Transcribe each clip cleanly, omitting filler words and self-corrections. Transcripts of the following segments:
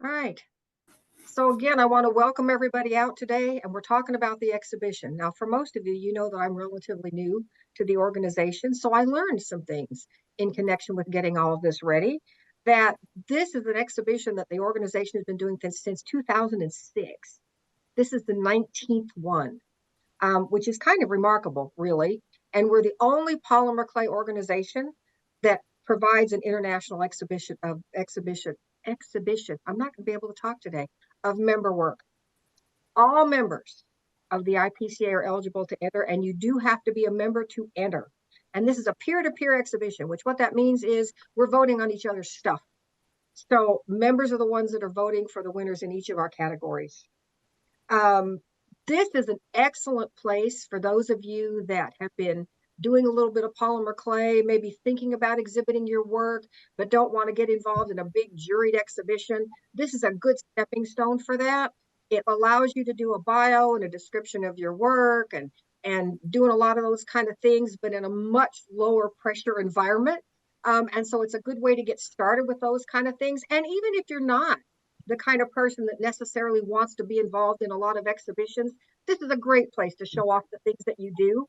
All right. So again, I want to welcome everybody out today, and we're talking about the exhibition. Now, for most of you, you know that I'm relatively new to the organization, so I learned some things in connection with getting all of this ready. That this is an exhibition that the organization has been doing since 2006. This is the 19th one, which is kind of remarkable, really. And we're the only polymer clay organization that provides an international exhibition. I'm not going to be able to talk today of member work. All members of the IPCA are eligible to enter, and you do have to be a member to enter. And this is a peer-to-peer exhibition, which what that means is we're voting on each other's stuff. So members are the ones that are voting for the winners in each of our categories. This is an excellent place for those of you that have been doing a little bit of polymer clay, maybe thinking about exhibiting your work, but don't want to get involved in a big juried exhibition. This is a good stepping stone for that. It allows you to do a bio and a description of your work and doing a lot of those kind of things, but in a much lower pressure environment. And so it's a good way to get started with those kind of things. And even if you're not the kind of person that necessarily wants to be involved in a lot of exhibitions, this is a great place to show off the things that you do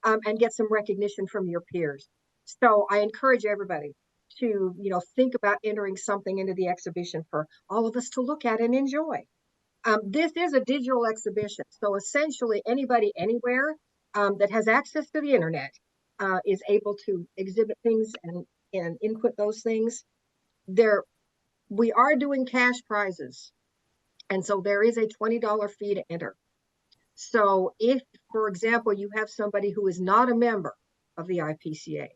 and get some recognition from your peers. So I encourage everybody to, think about entering something into the exhibition for all of us to look at and enjoy. This is a digital exhibition, so essentially anybody anywhere that has access to the internet is able to exhibit things and input those things. We are doing cash prizes, and so there is a $20 fee to enter. So if, for example, you have somebody who is not a member of the IPCA,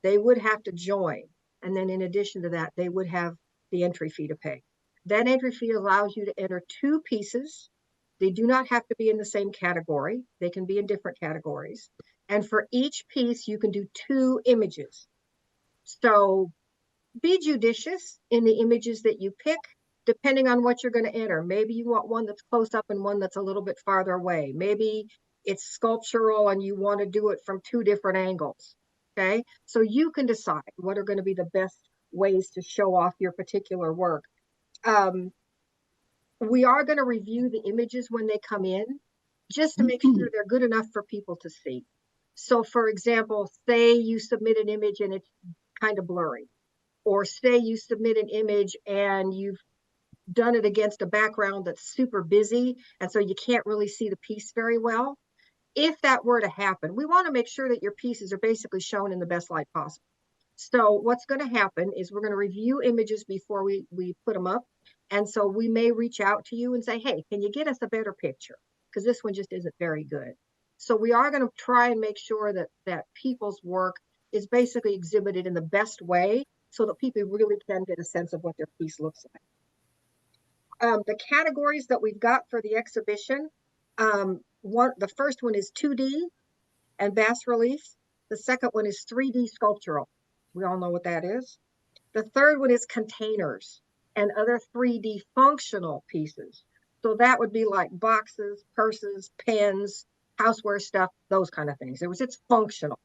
they would have to join. And then in addition to that, they would have the entry fee to pay. That entry fee allows you to enter 2 pieces. They do not have to be in the same category. They can be in different categories. And for each piece, you can do 2 images. So be judicious in the images that you pick, depending on what you're going to enter. Maybe you want one that's close up and one that's a little bit farther away. Maybe it's sculptural and you want to do it from 2 different angles. Okay, so you can decide what are going to be the best ways to show off your particular work. We are going to review the images when they come in, just to make sure they're good enough for people to see. So for example, say you submit an image and it's kind of blurry, or say you submit an image and you've done it against a background that's super busy, and so you can't really see the piece very well. If that were to happen, we want to make sure that your pieces are basically shown in the best light possible. So what's going to happen is we're going to review images before we put them up. And so we may reach out to you and say, hey, can you get us a better picture? Because this one just isn't very good. So we are going to try and make sure that people's work is basically exhibited in the best way so that people really can get a sense of what their piece looks like. The categories that we've got for the exhibition, the first one is 2D and bas relief. The second one is 3D sculptural. We all know what that is. The third one is containers and other 3D functional pieces. So that would be like boxes, purses, pens, houseware stuff, those kind of things. It's functional.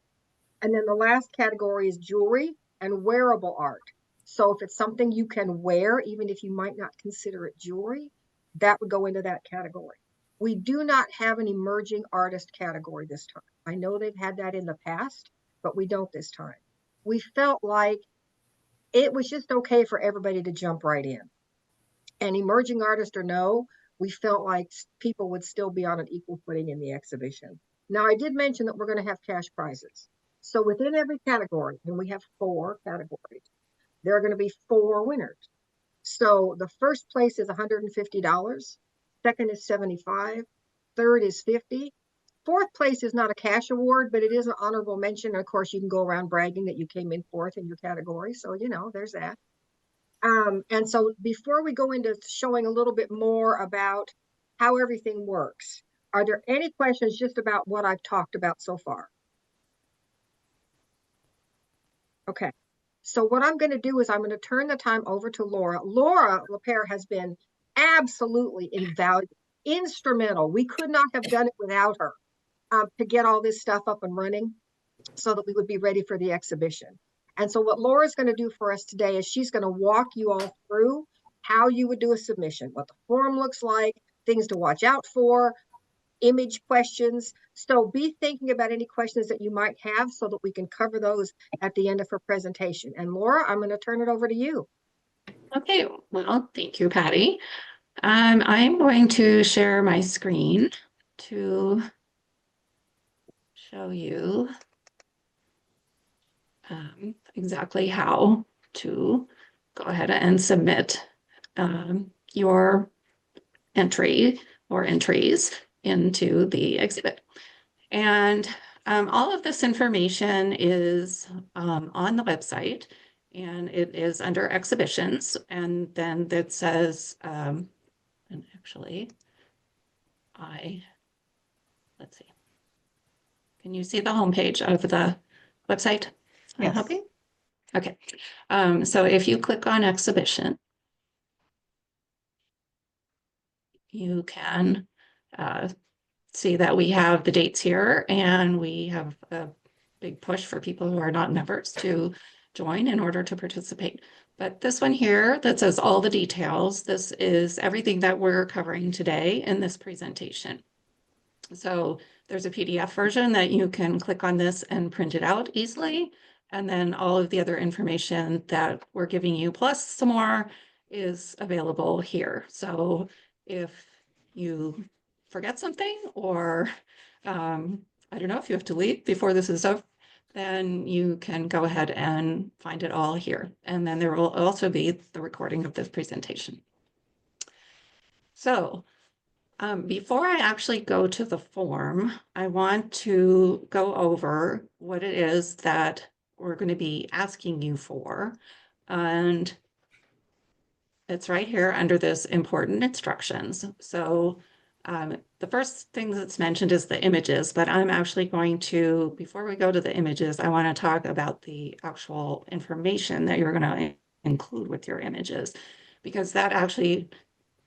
And then the last category is jewelry and wearable art. So if it's something you can wear, even if you might not consider it jewelry, that would go into that category. We do not have an emerging artist category this time. I know they've had that in the past, but we don't this time. We felt like it was just okay for everybody to jump right in. And emerging artist or no, we felt like people would still be on an equal footing in the exhibition. Now, I did mention that we're going to have cash prizes. So within every category, and we have 4 categories, there are going to be 4 winners. So the first place is $150, second is $75, third is $50. Fourth place is not a cash award, but it is an honorable mention. And of course, you can go around bragging that you came in 4th in your category. So, there's that. And so before we go into showing a little bit more about how everything works, are there any questions just about what I've talked about so far? Okay. So what I'm going to do is I'm going to turn the time over to Laura. Laura Lapierre has been absolutely invaluable, instrumental. We could not have done it without her to get all this stuff up and running so that we would be ready for the exhibition. And so what Laura's going to do for us today is she's going to walk you all through how you would do a submission, what the form looks like, things to watch out for, image questions. So be thinking about any questions that you might have so that we can cover those at the end of her presentation. And Laura, I'm going to turn it over to you. Okay, well, thank you, Patty. I'm going to share my screen to show you exactly how to go ahead and submit your entry or entries into the exhibit. And all of this information is on the website, and it is under exhibitions. And then that says, and actually, let's see. Can you see the homepage of the website? Yes. Okay. Okay. So if you click on exhibition, you can see that we have the dates here, and we have a big push for people who are not members to join in order to participate. But this one here that says all the details, this is everything that we're covering today in this presentation. So there's a PDF version that you can click on this and print it out easily. And then all of the other information that we're giving you, plus some more, is available here. So if you forget something, or I don't know, if you have to leave before this is over, then you can go ahead and find it all here. And then there will also be the recording of this presentation. So before I actually go to the form, I want to go over what it is that we're going to be asking you for. And it's right here under this important instructions. So the first thing that's mentioned is the images, but I'm actually going to, before we go to the images, I want to talk about the actual information that you're going to include with your images, because that actually,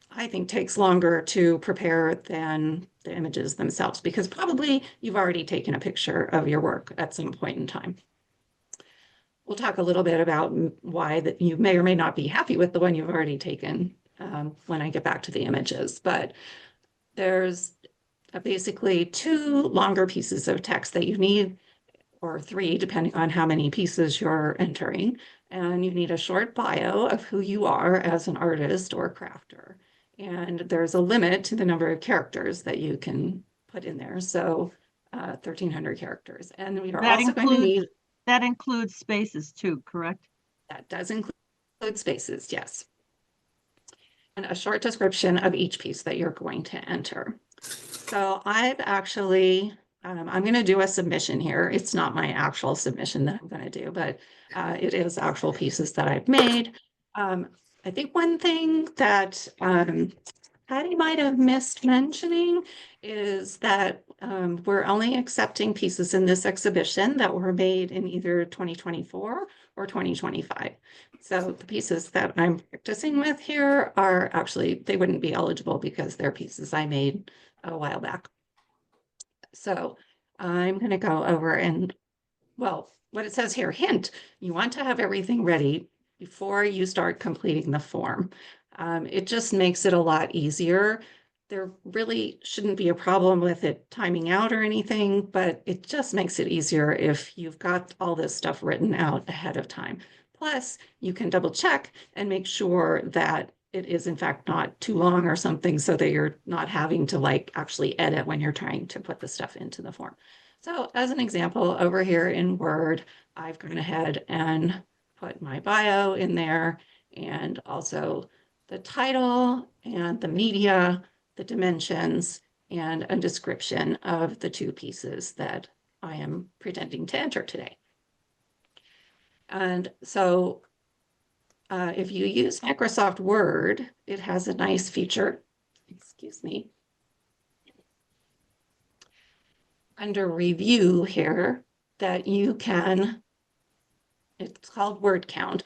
I think, takes longer to prepare than the images themselves, because probably you've already taken a picture of your work at some point in time. We'll talk a little bit about why that you may or may not be happy with the one you've already taken when I get back to the images. But there's basically 2 longer pieces of text that you need, or 3, depending on how many pieces you're entering. And you need a short bio of who you are as an artist or crafter. And there's a limit to the number of characters that you can put in there. So 1,300 characters. And we are also going to need... That includes spaces too, correct? That does include spaces, yes. And a short description of each piece that you're going to enter. So I've actually, I'm going to do a submission here. It's not my actual submission that I'm going to do, but it is actual pieces that I've made. I think one thing that Patty might have missed mentioning is that we're only accepting pieces in this exhibition that were made in either 2024 or 2025. So the pieces that I'm practicing with here are actually, they wouldn't be eligible because they're pieces I made a while back. So I'm going to go over and, well, what it says here, hint, you want to have everything ready before you start completing the form. It just makes it a lot easier. There really shouldn't be a problem with it timing out or anything, but it just makes it easier if you've got all this stuff written out ahead of time. Plus, you can double check and make sure that it is in fact not too long or something, so that you're not having to like actually edit when you're trying to put the stuff into the form. So as an example, over here in Word, I've gone ahead and put my bio in there, and also the title and the media, the dimensions, and a description of the 2 pieces that I am pretending to enter today. And so if you use Microsoft Word, it has a nice feature, excuse me, under review here, that you can, it's called word count.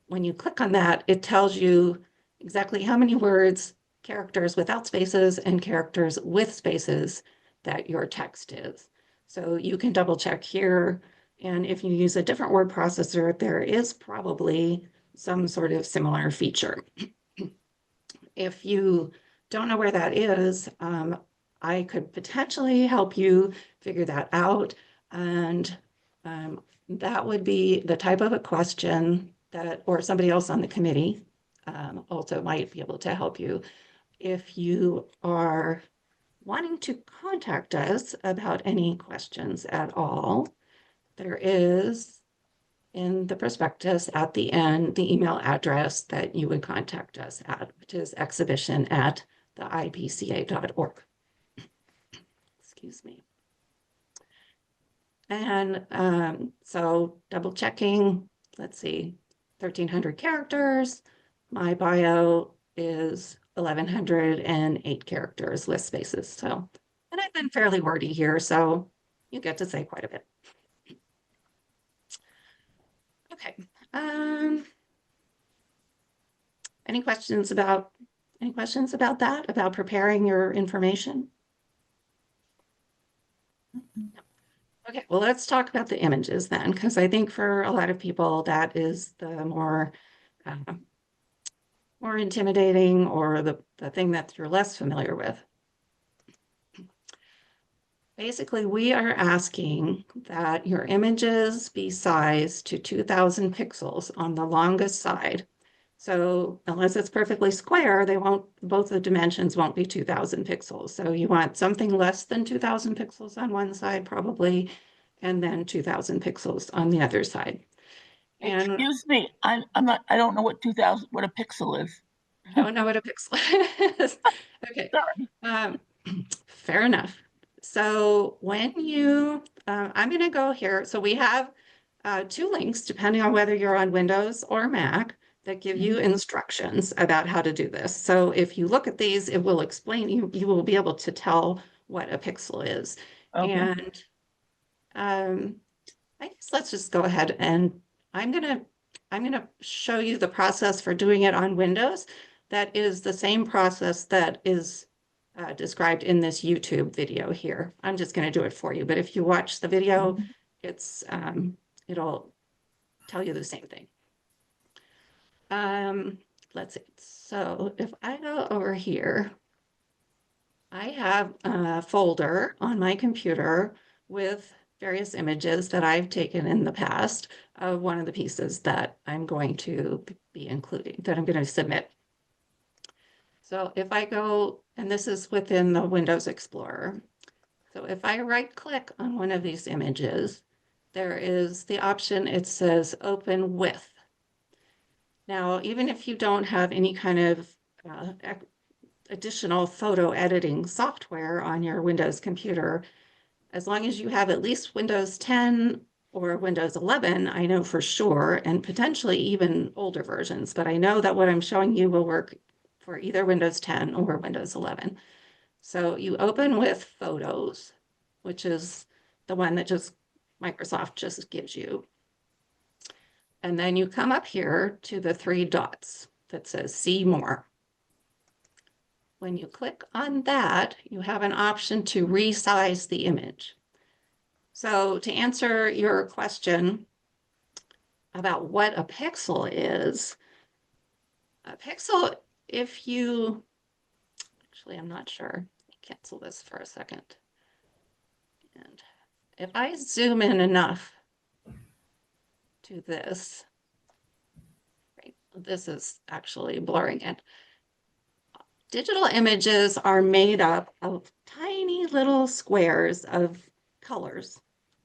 When you click on that, it tells you exactly how many words, characters without spaces and characters with spaces that your text is. So you can double check here. And if you use a different word processor, there is probably some sort of similar feature. If you don't know where that is, I could potentially help you figure that out. And that would be the type of a question that, or somebody else on the committee also might be able to help you. If you are wanting to contact us about any questions at all, there is in the prospectus at the end, the email address that you would contact us at, which is exhibition@theipca.org. Excuse me. And so double checking, let's see, 1,300 characters. My bio is 1,108 characters, list spaces. So, and I've been fairly wordy here, so you get to say quite a bit. Okay. Any questions about that, about preparing your information? Okay, well, let's talk about the images then, because I think for a lot of people that is the more intimidating, or the thing that you're less familiar with. Basically, we are asking that your images be sized to 2,000 pixels on the longest side. So unless it's perfectly square, both the dimensions won't be 2,000 pixels. So you want something less than 2,000 pixels on one side probably, and then 2,000 pixels on the other side. And excuse me, I don't know what a pixel is. I don't know what a pixel is. Okay. Fair enough. So when you, I'm going to go here. So we have 2 links, depending on whether you're on Windows or Mac, that give you instructions about how to do this. So if you look at these, it will explain, you will be able to tell what a pixel is. Okay. And I guess let's just go ahead, and I'm gonna show you the process for doing it on Windows. That is the same process that is described in this YouTube video here. I'm just going to do it for you, but if you watch the video, it's it'll tell you the same thing. Let's see. So if I go over here, I have a folder on my computer with various images that I've taken in the past of one of the pieces that I'm going to be including, that I'm going to submit. So if I go, and this is within the Windows Explorer. So if I right click on one of these images, there is the option, it says open with. Now, even if you don't have any kind of additional photo editing software on your Windows computer, as long as you have at least Windows 10 or Windows 11, I know for sure, and potentially even older versions, but I know that what I'm showing you will work for either Windows 10 or Windows 11. So you open with Photos, which is the one that Microsoft just gives you. And then you come up here to the 3 dots that says See More. When you click on that, you have an option to resize the image. So to answer your question about what a pixel is, a pixel, if you, actually, I'm not sure. Let me cancel this for a second. And if I zoom in enough to this, right, this is actually blurring it. Digital images are made up of tiny little squares of colors,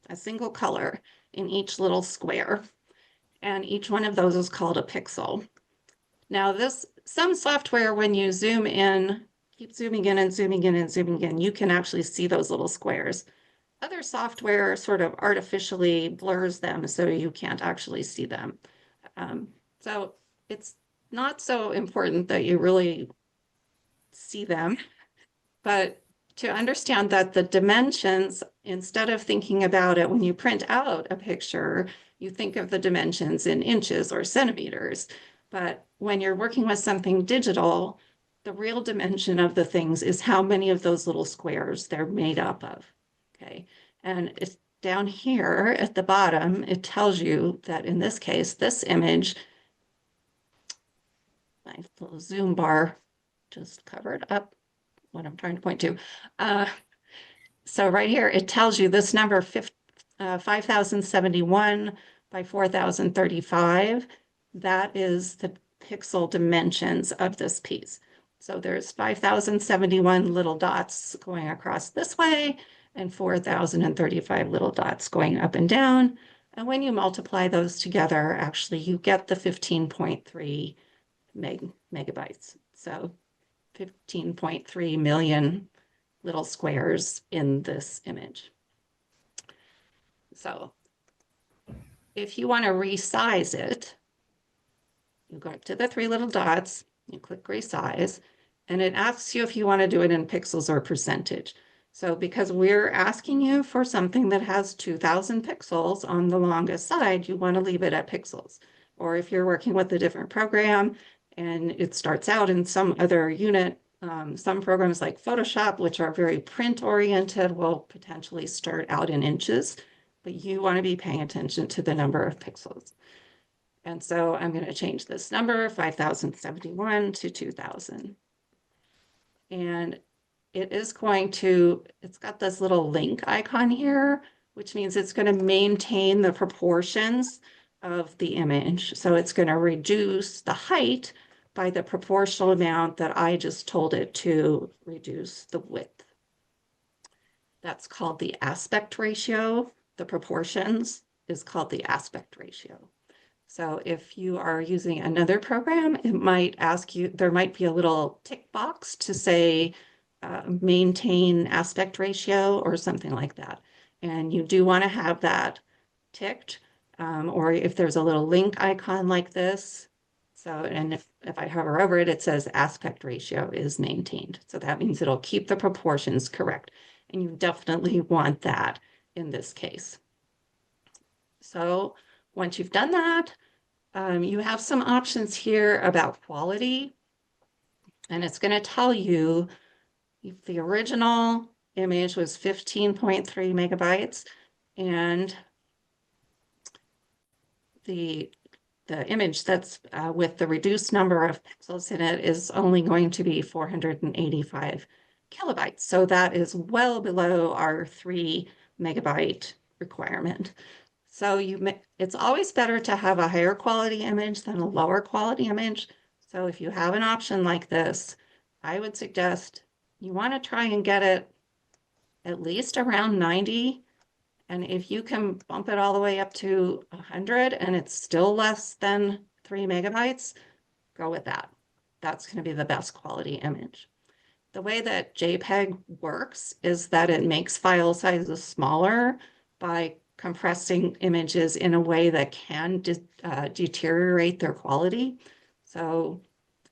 a single color in each little square. And each one of those is called a pixel. Now some software, when you zoom in, keep zooming in and zooming in and zooming in, you can actually see those little squares. Other software sort of artificially blurs them so you can't actually see them. So it's not so important that you really see them, but to understand that the dimensions, instead of thinking about it when you print out a picture, you think of the dimensions in inches or centimeters. But when you're working with something digital, the real dimension of the things is how many of those little squares they're made up of. Okay, and it's down here at the bottom, it tells you that in this case, this image, my little zoom bar just covered up what I'm trying to point to. So right here, it tells you this number 5,071 by 4,035. That is the pixel dimensions of this piece. So there's 5,071 little dots going across this way and 4,035 little dots going up and down. And when you multiply those together, actually you get the 15.3 megabytes. So 15.3 million little squares in this image. So if you want to resize it, you go up to the three little dots, you click resize, and it asks you if you want to do it in pixels or percentage. So because we're asking you for something that has 2,000 pixels on the longest side, you want to leave it at pixels. Or if you're working with a different program and it starts out in some other unit, some programs like Photoshop, which are very print oriented, will potentially start out in inches, but you want to be paying attention to the number of pixels. And so I'm going to change this number, 5,071 to 2,000. And it is going to, it's got this little link icon here, which means it's going to maintain the proportions of the image. So it's going to reduce the height by the proportional amount that I just told it to reduce the width. That's called the aspect ratio. The proportions is called the aspect ratio. So if you are using another program, it might ask you, there might be a little tick box to say maintain aspect ratio or something like that. And you do want to have that ticked, or if there's a little link icon like this. So, and if I hover over it, it says aspect ratio is maintained. So that means it'll keep the proportions correct. And you definitely want that in this case. So once you've done that, you have some options here about quality. And it's going to tell you if the original image was 15.3 megabytes and the image that's with the reduced number of pixels in it is only going to be 485 kilobytes. So that is well below our 3 megabyte requirement. So it's always better to have a higher quality image than a lower quality image. So if you have an option like this, I would suggest you want to try and get it at least around 90. And if you can bump it all the way up to 100 and it's still less than 3 megabytes, go with that. That's going to be the best quality image. The way that JPEG works is that it makes file sizes smaller by compressing images in a way that can deteriorate their quality. So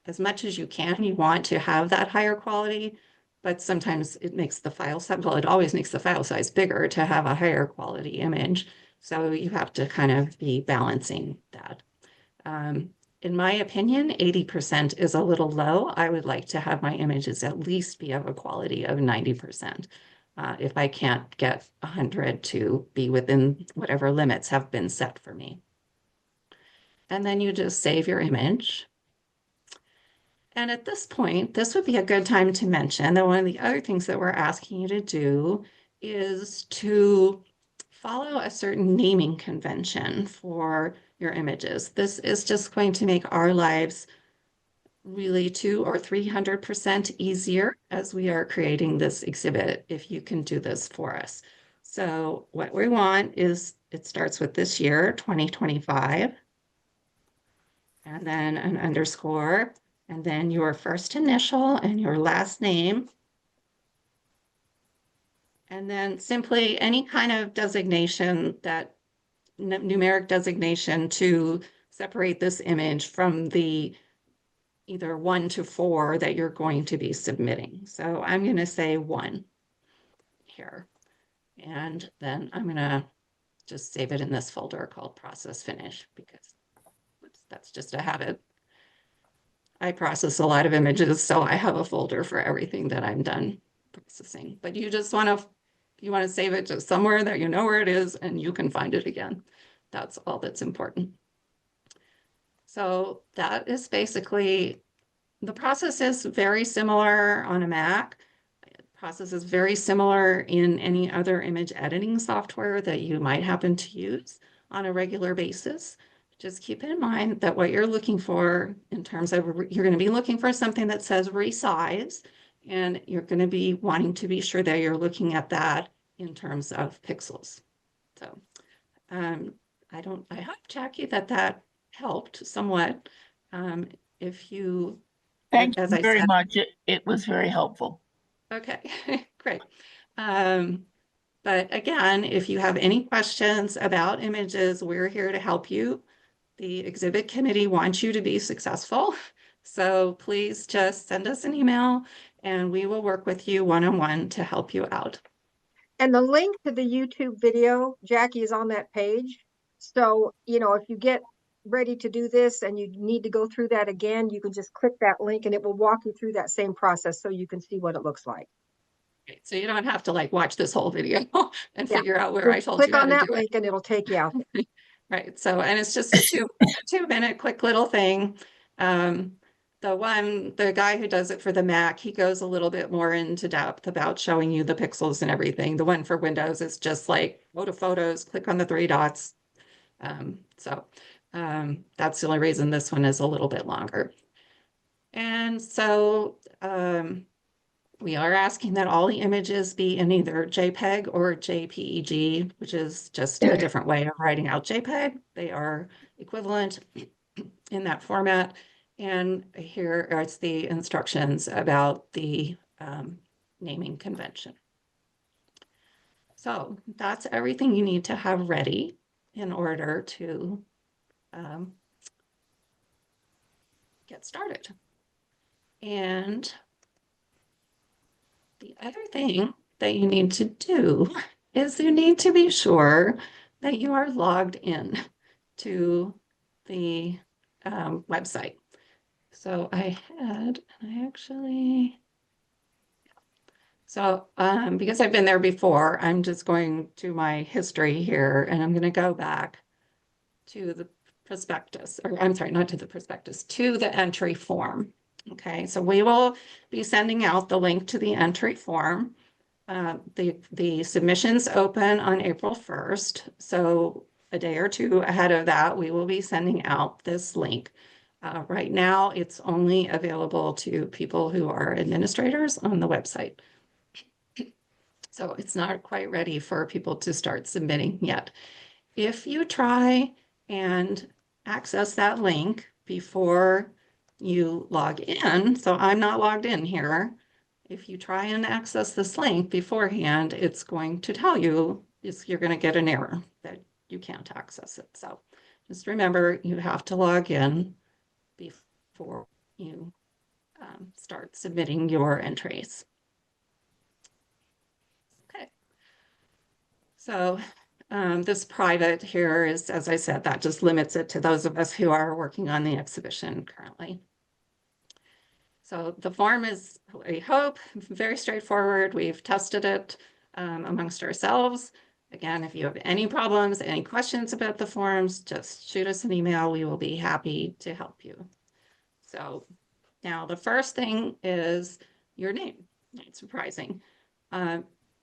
as much as you can, you want to have that higher quality, but sometimes it makes the file size, well, it always makes the file size bigger to have a higher quality image. So you have to kind of be balancing that. In my opinion, 80% is a little low. I would like to have my images at least be of a quality of 90%. If I can't get 100 to be within whatever limits have been set for me. And then you just save your image. And at this point, this would be a good time to mention that one of the other things that we're asking you to do is to follow a certain naming convention for your images. This is just going to make our lives really 200 or 300% easier as we are creating this exhibit, if you can do this for us. So what we want is, it starts with this year, 2025, and then an underscore, and then your first initial and your last name. And then simply any kind of designation, that numeric designation to separate this image from the either 1 to 4 that you're going to be submitting. So I'm going to say 1 here. And then I'm going to just save it in this folder called process finish, because that's just a habit. I process a lot of images, so I have a folder for everything that I'm done processing. But you just want to save it just somewhere that you know where it is and you can find it again. That's all that's important. So that is basically the process is very similar on a Mac. Process is very similar in any other image editing software that you might happen to use on a regular basis. Just keep in mind that what you're looking for in terms of, you're going to be looking for something that says resize, and you're going to be wanting to be sure that you're looking at that in terms of pixels. So I hope, Jackie, that helped somewhat. If you, Thank as you I very said, much. It was very helpful. okay, great. But again, if you have any questions about images, we're here to help you. The exhibit committee wants you to be successful. So please just send us an email and we will work with you one-on-one to help you out. And the link to the YouTube video, Jackie, is on that page. So, you know, if you get ready to do this and you need to go through that again, you can just click that link and it will walk you through that same process so you can see what it looks like. Okay, so you don't have to like watch this whole video and Yeah. figure out where I Just told click you how on to that do it. link and it'll take you out there. Right. So, and it's just a 2 minute quick little thing. The guy who does it for the Mac, he goes a little bit more into depth about showing you the pixels and everything. The one for Windows is just like go to Photos, click on the 3 dots. That's the only reason this one is a little bit longer. And so we are asking that all the images be in either JPEG or JPEG, which is just a different way of writing out JPEG. They are equivalent in that format. And here are the instructions about the naming convention. So that's everything you need to have ready in order to get started. And the other thing that you need to do is you need to be sure that you are logged in to the website. So because I've been there before, I'm just going to my history here and I'm going to go back to the prospectus, or I'm sorry, not to the prospectus, to the entry form. Okay, so we will be sending out the link to the entry form. The submissions open on April 1st. So a day or two ahead of that, we will be sending out this link. Right now, it's only available to people who are administrators on the website. So it's not quite ready for people to start submitting yet. If you try and access that link before you log in, so I'm not logged in here. If you try and access this link beforehand, it's going to tell you you're going to get an error that you can't access it. So just remember, you have to log in before you start submitting your entries. Okay. So this private here is, as I said, that just limits it to those of us who are working on the exhibition currently. So the form is, I hope, very straightforward. We've tested it amongst ourselves. Again, if you have any problems, any questions about the forms, just shoot us an email. We will be happy to help you. So now the first thing is your name. It's surprising.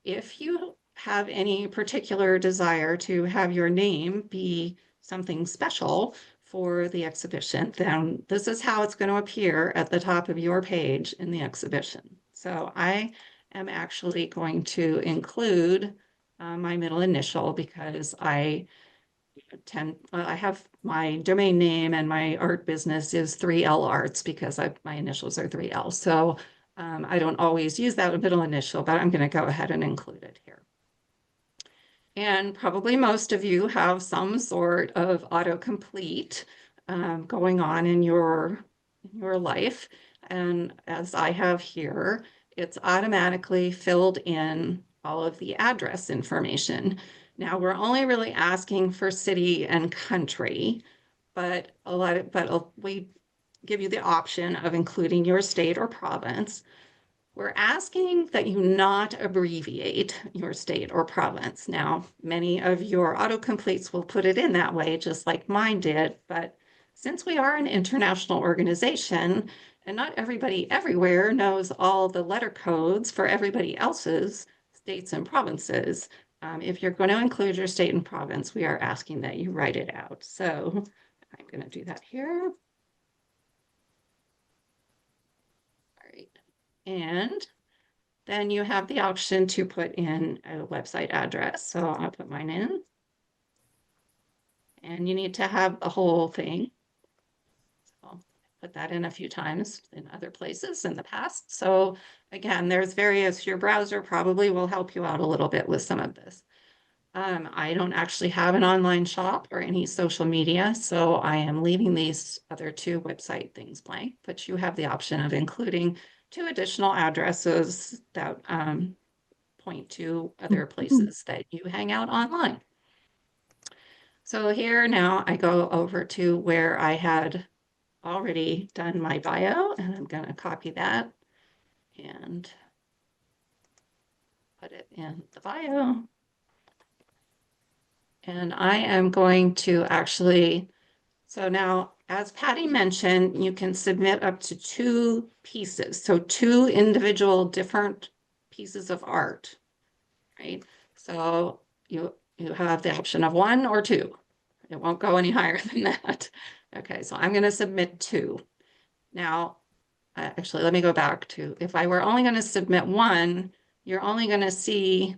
If you have any particular desire to have your name be something special for the exhibition, then this is how it's going to appear at the top of your page in the exhibition. So I am actually going to include my middle initial because I have my domain name and my art business is 3L Arts because my initials are 3L. So I don't always use that middle initial, but I'm going to go ahead and include it here. And probably most of you have some sort of autocomplete going on in your life. And as I have here, it's automatically filled in all of the address information. Now we're only really asking for city and country, but we give you the option of including your state or province. We're asking that you not abbreviate your state or province. Now, many of your autocompletes will put it in that way, just like mine did, but since we are an international organization And not everybody everywhere knows all the letter codes for everybody else's states and provinces. If you're going to include your state and province, we are asking that you write it out. So I'm going to do that here. All right. And then you have the option to put in a website address. So I'll put mine in. And you need to have the whole thing. So I'll put that in a few times in other places in the past. So again, there's various, your browser probably will help you out a little bit with some of this. I don't actually have an online shop or any social media, so I am leaving these other two website things blank, but you have the option of including 2 additional addresses that point to other places that you hang out online. So here now I go over to where I had already done my bio, and I'm going to copy that and put it in the bio. And I am going to actually, so now, as Patty mentioned, you can submit up to 2 pieces. So 2 individual different pieces of art, right? So you have the option of 1 or 2. It won't go any higher than that. Okay, so I'm going to submit 2. Now, actually, let me go back to, if I were only going to submit 1, you're only going to see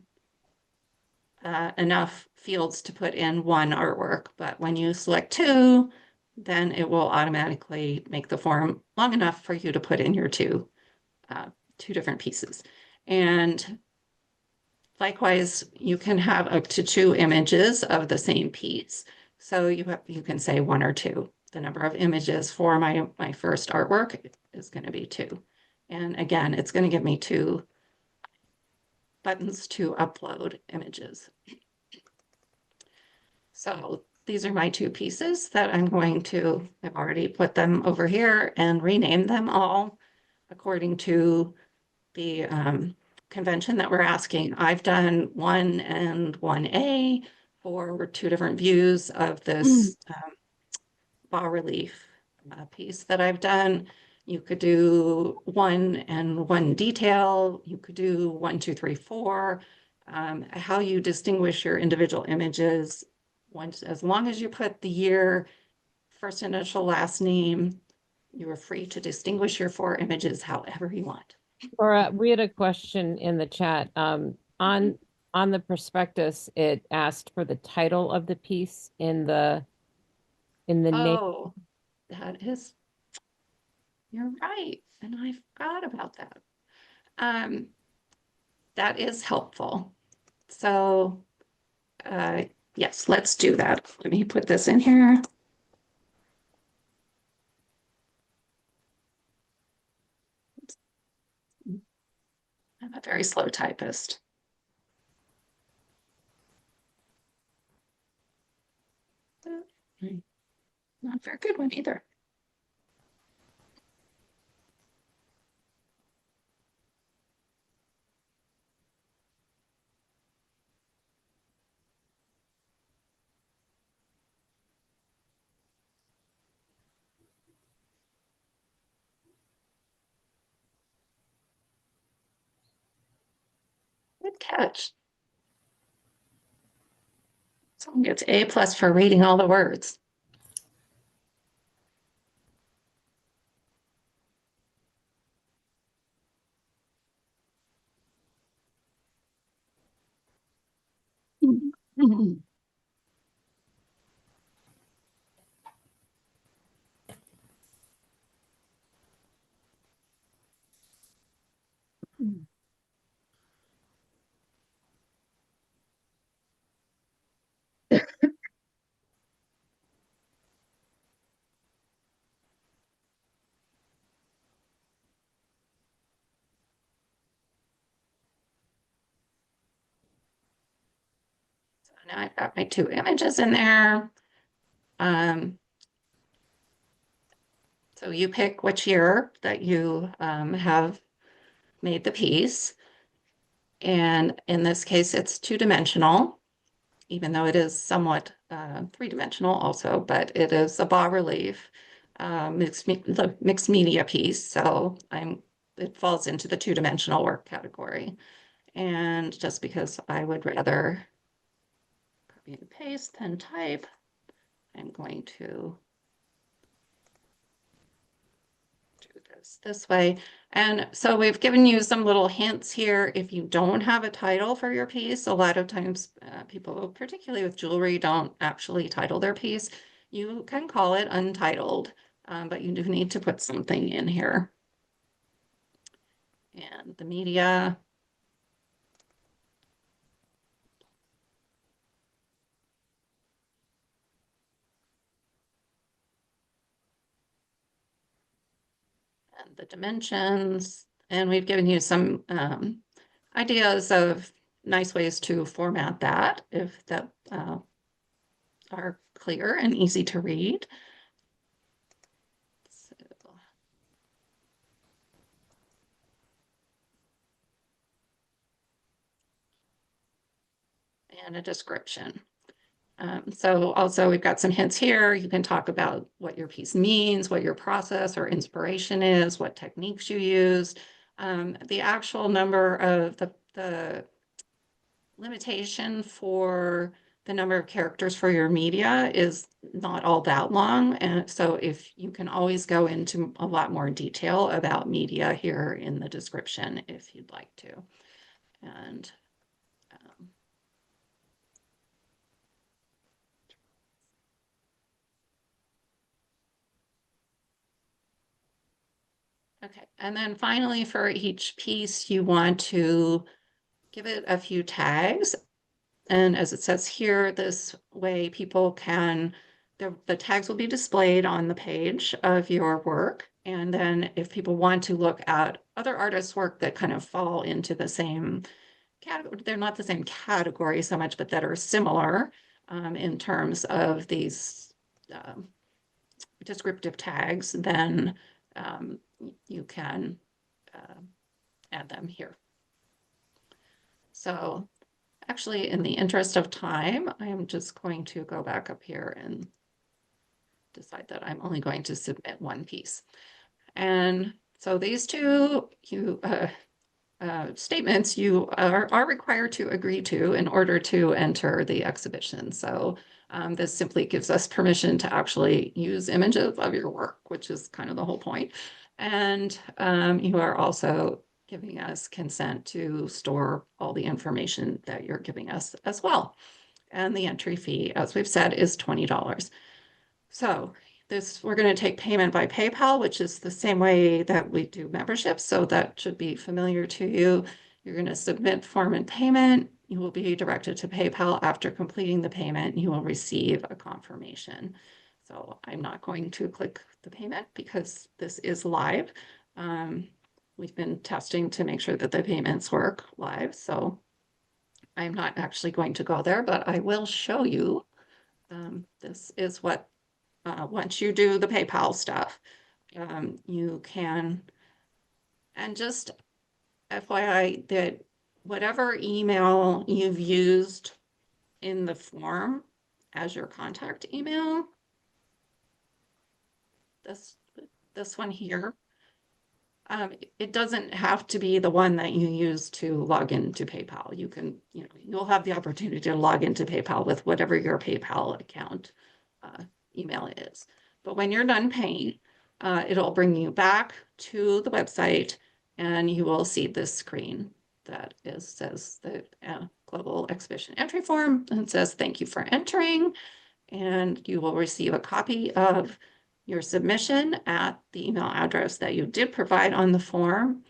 enough fields to put in 1 artwork, but when you select 2, then it will automatically make the form long enough for you to put in your 2 different pieces. And likewise, you can have up to 2 images of the same piece. So you can say 1 or 2. The number of images for my first artwork is going to be 2. And again, it's going to give me 2 buttons to upload images. So these are my 2 pieces that I'm going to, I've already put them over here and renamed them all according to the convention that we're asking. I've done 1 and 1A for 2 different views of this bas relief piece that I've done. You could do 1 and 1 detail. You could do 1, 2, 3, 4. How you distinguish your individual images, once, as long as you put the year, first initial, last name, you are free to distinguish your 4 images however you want. Laura, we had a question in the chat. On the prospectus, it asked for the title of the piece in the name. Oh, that is, you're right. And I forgot about that. That is helpful. So, yes, let's do that. Let me put this in here. I'm a very slow typist. Not a very good one either. Good catch. Someone gets A+ for reading all the words. So now I've got my 2 images in there. So you pick which year that you have made the piece. And in this case, it's 2-dimensional, even though it is somewhat 3-dimensional also, but it is a bas relief. the mixed media piece. So it falls into the two-dimensional work category. And just because I would rather copy and paste than type, I'm going to do this way. And so we've given you some little hints here. If you don't have a title for your piece, a lot of times people, particularly with jewelry, don't actually title their piece. You can call it untitled, but you do need to put something in here. And the media. And the dimensions, and we've given you some ideas of nice ways to format that if that are clear and easy to read. So, and a description. So also we've got some hints here. You can talk about what your piece means, what your process or inspiration is, what techniques you used. The actual number of the limitation for the number of characters for your media is not all that long. And so if you can always go into a lot more detail about media here in the description if you'd like to. And okay, and then finally for each piece, you want to give it a few tags. And as it says here, this way people can, the tags will be displayed on the page of your work. And then if people want to look at other artists' work that kind of fall into the same category, they're not the same category so much, but that are similar in terms of these descriptive tags, then you can add them here. So actually, in the interest of time, I am just going to go back up here and decide that I'm only going to submit one piece. And so these two statements you are required to agree to in order to enter the exhibition. So this simply gives us permission to actually use images of your work, which is kind of the whole point. And you are also giving us consent to store all the information that you're giving us as well. And the entry fee, as we've said, is $20. So we're going to take payment by PayPal, which is the same way that we do memberships. So that should be familiar to you. You're going to submit form and payment. You will be directed to PayPal. After completing the payment, you will receive a confirmation. So I'm not going to click the payment because this is live. We've been testing to make sure that the payments work live. So I'm not actually going to go there, but I will show you. This is what, once you do the PayPal stuff, you can, and just FYI that whatever email you've used in the form as your contact email, this one here, it doesn't have to be the one that you use to log into PayPal. You can, you'll have the opportunity to log into PayPal with whatever your PayPal account email is. But when you're done paying, it'll bring you back to the website and you will see this screen that says the Global Exhibition Entry Form, and it says, thank you for entering. And you will receive a copy of your submission at the email address that you did provide on the form.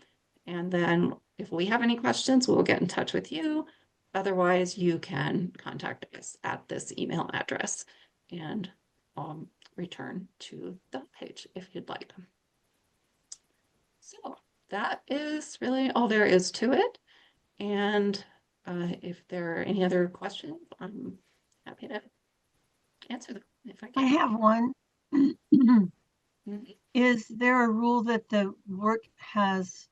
And then if we have any questions, we'll get in touch with you. Otherwise, you can contact us at this email address and return to the page if you'd like. So that is really all there is to it. And if there are any other questions, I'm happy to answer them if I I can. have one. Mhm. Is there a rule that the work has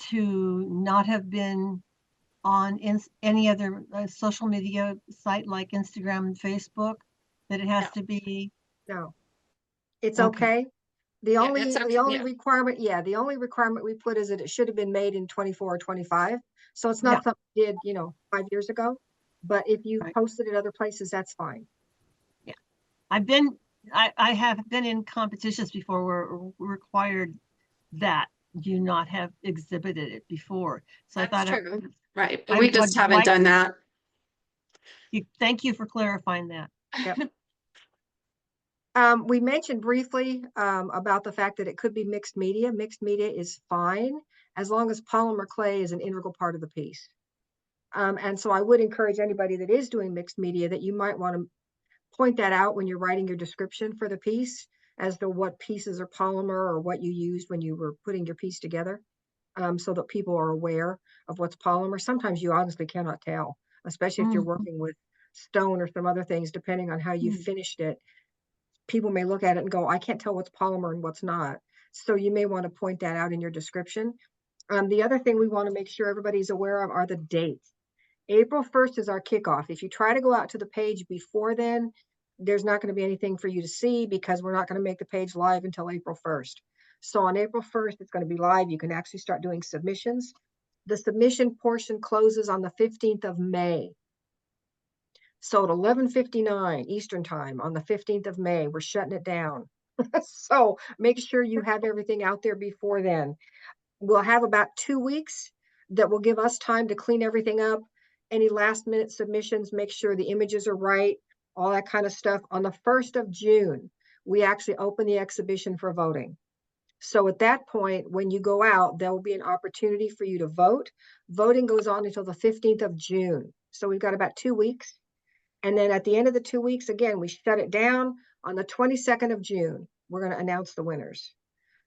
to not have been on any other social media site like Instagram and Facebook? That it has No. to be, No, It's Okay. okay. The Yeah, only, it's okay, the only yeah. requirement, the only requirement we put is that it should have been made in 24 or 25. So it's Yeah. not something we did, 5 years ago. But if you Right. posted it other places, that's fine. I have been in competitions before where required that you not have exhibited it before. So I That's thought, true, right, but I we just would haven't like- done that. thank you for clarifying that. We mentioned briefly about the fact that it could be mixed media. Mixed media is fine as long as polymer clay is an integral part of the piece. And so I would encourage anybody that is doing mixed media that you might want to point that out when you're writing your description for the piece as to what pieces are polymer or what you used when you were putting your piece together, so that people are aware of what's polymer. Sometimes you honestly cannot tell, especially if you're Mhm. working with stone or some other things, depending on how you Mhm. finished it. People may look at it and go, I can't tell what's polymer and what's not. So you may want to point that out in your description. The other thing we want to make sure everybody's aware of are the dates. April 1st is our kickoff. If you try to go out to the page before then, there's not going to be anything for you to see because we're not going to make the page live until April 1st. So on April 1st, it's going to be live. You can actually start doing submissions. The submission portion closes on the 15th of May. So at 11:59 Eastern time on the 15th of May, we're shutting it down. So make sure you have everything out there before then. We'll have about 2 weeks that will give us time to clean everything up. Any last minute submissions, make sure the images are right, all that kind of stuff. On the 1st of June, we actually open the exhibition for voting. So at that point, when you go out, there will be an opportunity for you to vote. Voting goes on until the 15th of June. So we've got about 2 weeks. And then at the end of the 2 weeks, again, we shut it down on the 22nd of June. We're going to announce the winners.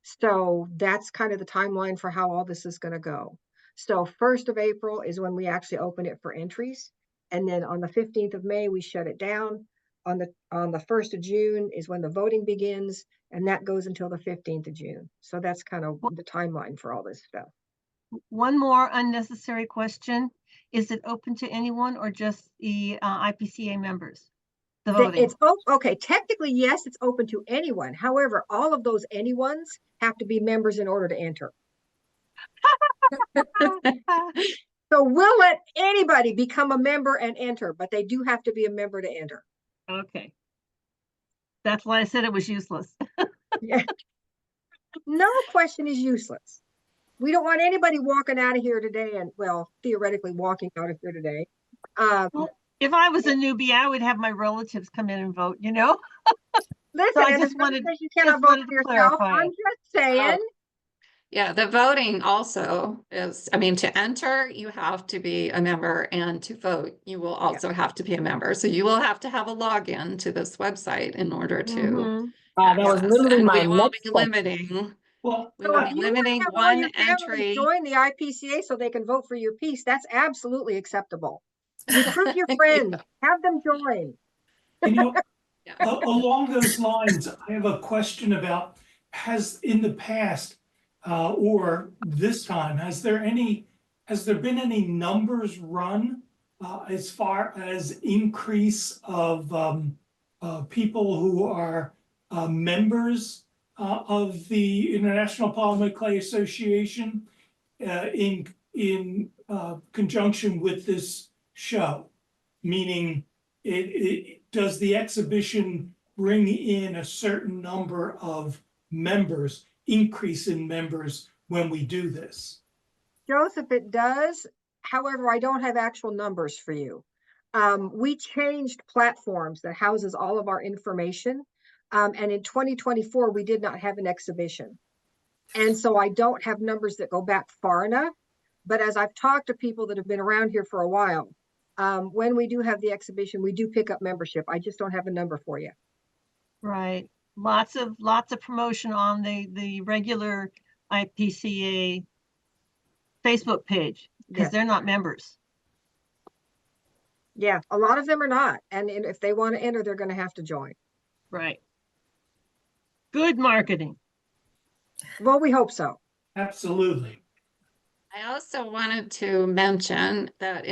So that's kind of the timeline for how all this is going to go. So 1st of April is when we actually open it for entries. And then on the 15th of May, we shut it down. On the 1st of June is when the voting begins, and that goes until the 15th of June. So that's kind of the timeline for all this stuff. One more unnecessary question. Is it open to anyone or just the IPCA members? The voting. Okay, technically, yes, it's open to anyone. However, all of those anyones have to be members in order to enter. So we'll let anybody become a member and enter, but they do have to be a member to enter. Okay. That's why I said it was useless. Yeah. No question is useless. We don't want anybody walking out of here today and, well, theoretically walking out of here today. If I was a newbie, I would have my relatives come in and vote, Listen, I and just the wanted- says you cannot just vote wanted for to yourself. clarify I'm it. just saying. Yeah, the voting also is, I mean, to enter, you have to be a member, and to vote, you will also have to be a member. So you will have to have a login to this website in order to. Mhm. That was Yes, literally and my we will next be question. limiting, Well, we So will if be you want to limiting have all one your family entry. join the IPCA so they can vote for your piece, that's absolutely acceptable. Recruit your friends, have them join. You know, Yeah. along those lines, I have a question about, has in the past, or this time, has there been any numbers run as far as increase of people who are members of the International Polymer Clay Association in conjunction with this show? Meaning, does the exhibition bring in a certain number of members, increase in members when we do this? Joseph, it does. However, I don't have actual numbers for you. We changed platforms that houses all of our information. And in 2024, we did not have an exhibition. And so I don't have numbers that go back far enough. But as I've talked to people that have been around here for a while, when we do have the exhibition, we do pick up membership. I just don't have a number for you. Right. Lots of promotion on the regular IPCA Facebook page because Yes. they're not members. Yeah, a lot of them are not. And if they want to enter, they're going to have to join. Right. Good marketing. Well, we hope so. Absolutely. I also wanted to mention that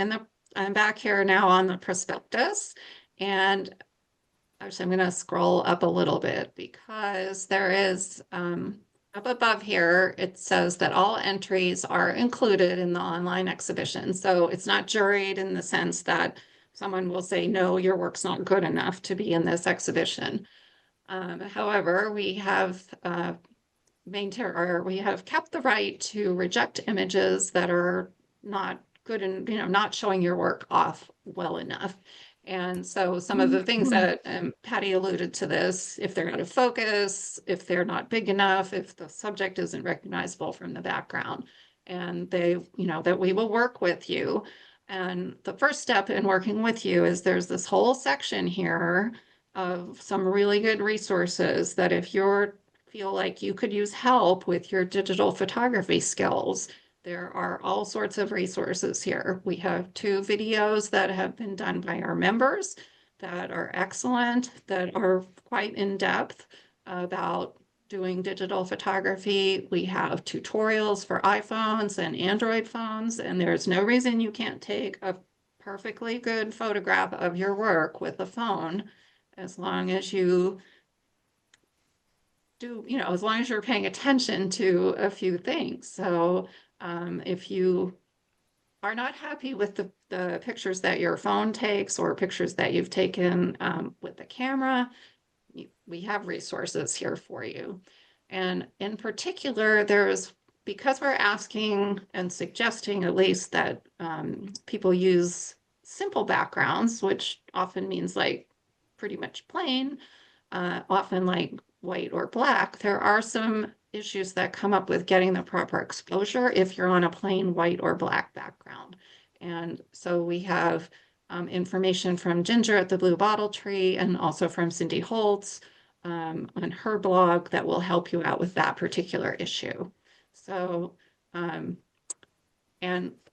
I'm back here now on the prospectus, and Actually, I'm going to scroll up a little bit because there is up above here, it says that all entries are included in the online exhibition. So it's not juried in the sense that someone will say, no, your work's not good enough to be in this exhibition. However, we have we have kept the right to reject images that are not good and, not showing your work off well enough. And so some of the things that Patty alluded to this, if they're out of focus, if they're not big enough, if the subject isn't recognizable from the background, and that we will work with you. And the first step in working with you is there's this whole section here of some really good resources that if you feel like you could use help with your digital photography skills, there are all sorts of resources here. We have 2 videos that have been done by our members that are excellent, that are quite in depth about doing digital photography. We have tutorials for iPhones and Android phones, and there's no reason you can't take a perfectly good photograph of your work with a phone, as long as you as long as you're paying attention to a few things. So if you are not happy with the pictures that your phone takes or pictures that you've taken with the camera, we have resources here for you. And in particular, because we're asking and suggesting at least that people use simple backgrounds, which often means like pretty much plain, often like white or black, there are some issues that come up with getting the proper exposure if you're on a plain white or black background. And so we have information from Ginger at the Blue Bottle Tree and also from Cindy Holtz on her blog that will help you out with that particular issue. So, and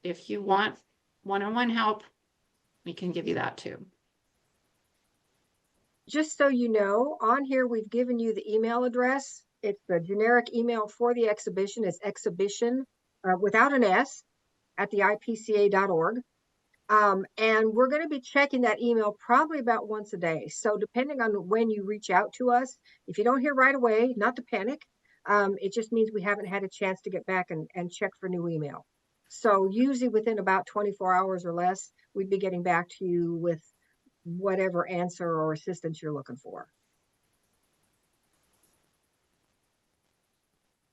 if you want one-on-one help, we can give you that too. Just so you know, on here, we've given you the email address. It's the generic email for the exhibition. It's exhibition without an S at the IPCA.org. And we're going to be checking that email probably about once a day. So depending on when you reach out to us, if you don't hear right away, not to panic, it just means we haven't had a chance to get back and check for new email. So usually within about 24 hours or less, we'd be getting back to you with whatever answer or assistance you're looking for.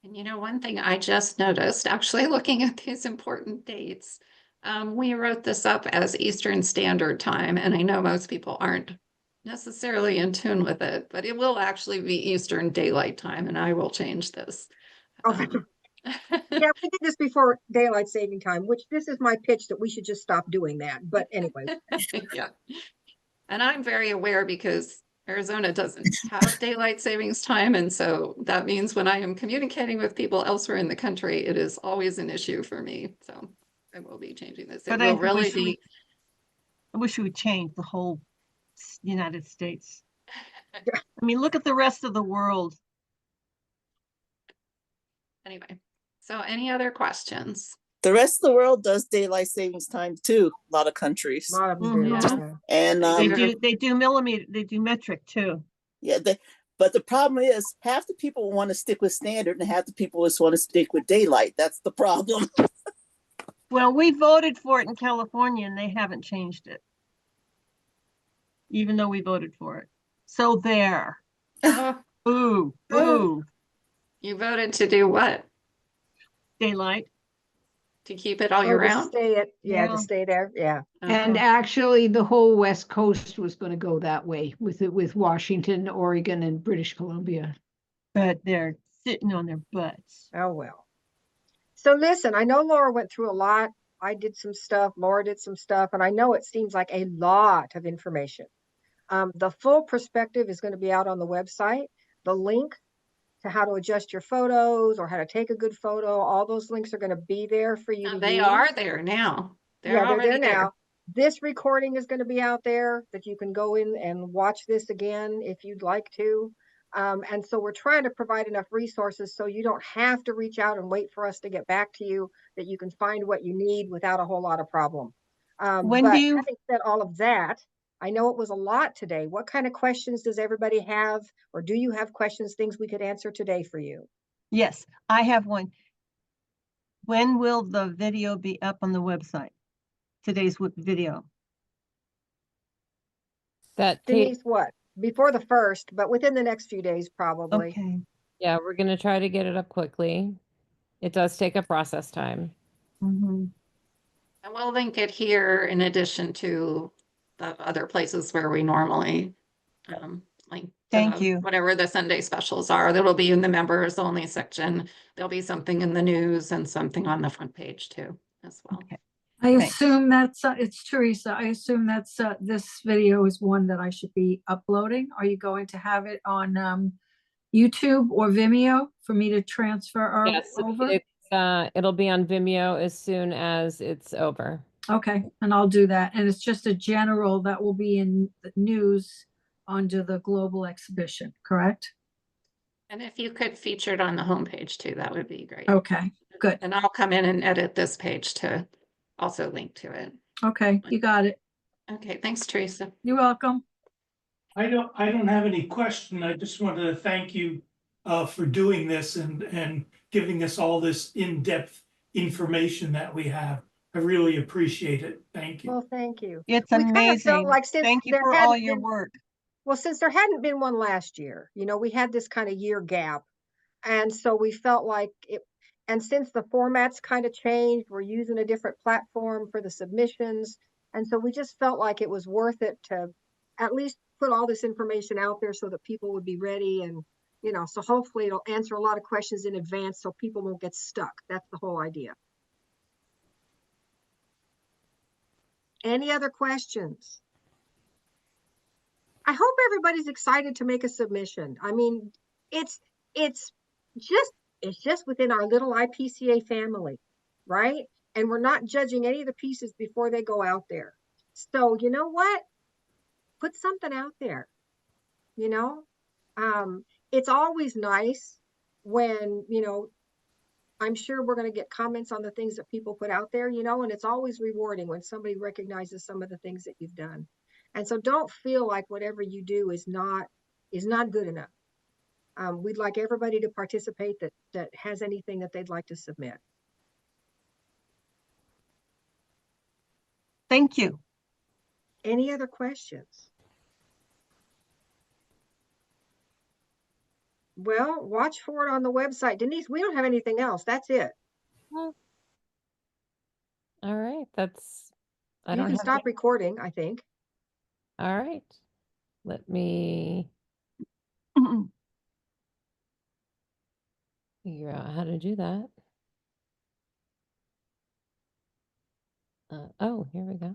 And one thing I just noticed, actually looking at these important dates, we wrote this up as Eastern Standard Time, and I know most people aren't necessarily in tune with it, but it will actually be Eastern Daylight Time, and I will change this. Yeah, we did this before daylight saving time, which this is my pitch that we should just stop doing that. But anyway. Yeah. And I'm very aware because Arizona doesn't have daylight savings time. And so that means when I am communicating with people elsewhere in the country, it is always an issue for me. So I will be changing this. But It will really be. I wish we would change the whole United States. I mean, look at the rest of the world. Anyway, so any other questions? The rest of the world does daylight savings time too. A lot of countries. A lot of them do. Mhm. Yeah. And They do millimeter, they do metric too. yeah, but the problem is half the people want to stick with standard and half the people just want to stick with daylight. That's the problem. Well, we voted for it in California and they haven't changed it. Even though we voted for it. So there. Oh, Ooh, ooh, you voted to do what? daylight. To keep it all Oh, year to round? stay at, Yeah. to stay there. Yeah. And Okay. actually, the whole West Coast was going to go that way with Washington, Oregon, and British Columbia. But they're sitting on their butts. Oh, well. So listen, I know Laura went through a lot. I did some stuff. Laura did some stuff. And I know it seems like a lot of information. The full perspective is going to be out on the website. The link to how to adjust your photos or how to take a good photo, all those links are going to be there for you to They use. are there now. They're They're already there there. now. This recording is going to be out there that you can go in and watch this again if you'd like to. And so we're trying to provide enough resources so you don't have to reach out and wait for us to get back to you, that you can find what you need without a whole lot of problem. When But do you- having said all of that, I know it was a lot today. What kind of questions does everybody have? Or do you have questions, things we could answer today for you? Yes, I have one. When will the video be up on the website? Today's video. That tape, Denise, what? Before the 1st, but within the next few days, probably. Okay. yeah, we're gonna try to get it up quickly. It does take a process time. Mhm. And we'll link it here in addition to the other places where we normally link Thank to you. whatever the Sunday specials are. That'll be in the members only section. There'll be something in the news and something on the front page too, as well. Okay. I Thanks. assume that's, it's Teresa. I assume that's, this video is one that I should be uploading. Are you going to have it on YouTube or Vimeo for me to transfer Yes, over? it'll be on Vimeo as soon as it's over. Okay, and I'll do that. And it's just a general that will be in the news under the global exhibition, correct? And if you could feature it on the homepage too, that would be great. Okay, good. And I'll come in and edit this page to also link to it. Okay, you got it. Okay, thanks, Teresa. You're welcome. I don't have any question. I just wanted to thank you for doing this and giving us all this in-depth information that we have. I really appreciate it. Thank you. Well, thank you. It's We kind of felt amazing. like since Thank you there for all hadn't your been- work. Well, since there hadn't been one last year, we had this kind of year gap. And so we felt like it, and since the formats kind of changed, we're using a different platform for the submissions. And so we just felt like it was worth it to at least put all this information out there so that people would be ready. And, so hopefully it'll answer a lot of questions in advance so people won't get stuck. That's the whole idea. Any other questions? I hope everybody's excited to make a submission. I mean, it's just within our little IPCA family, right? And we're not judging any of the pieces before they go out there. So you know what? Put something out there. It's always nice when, I'm sure we're going to get comments on the things that people put out there, and it's always rewarding when somebody recognizes some of the things that you've done. And so don't feel like whatever you do is not good enough. We'd like everybody to participate that has anything that they'd like to submit. Thank you. Any other questions? Well, watch for it on the website. Denise, we don't have anything else. That's it. All right, I You don't can have stop recording, I think. All right. Let me figure out how to do that. Oh, here we go.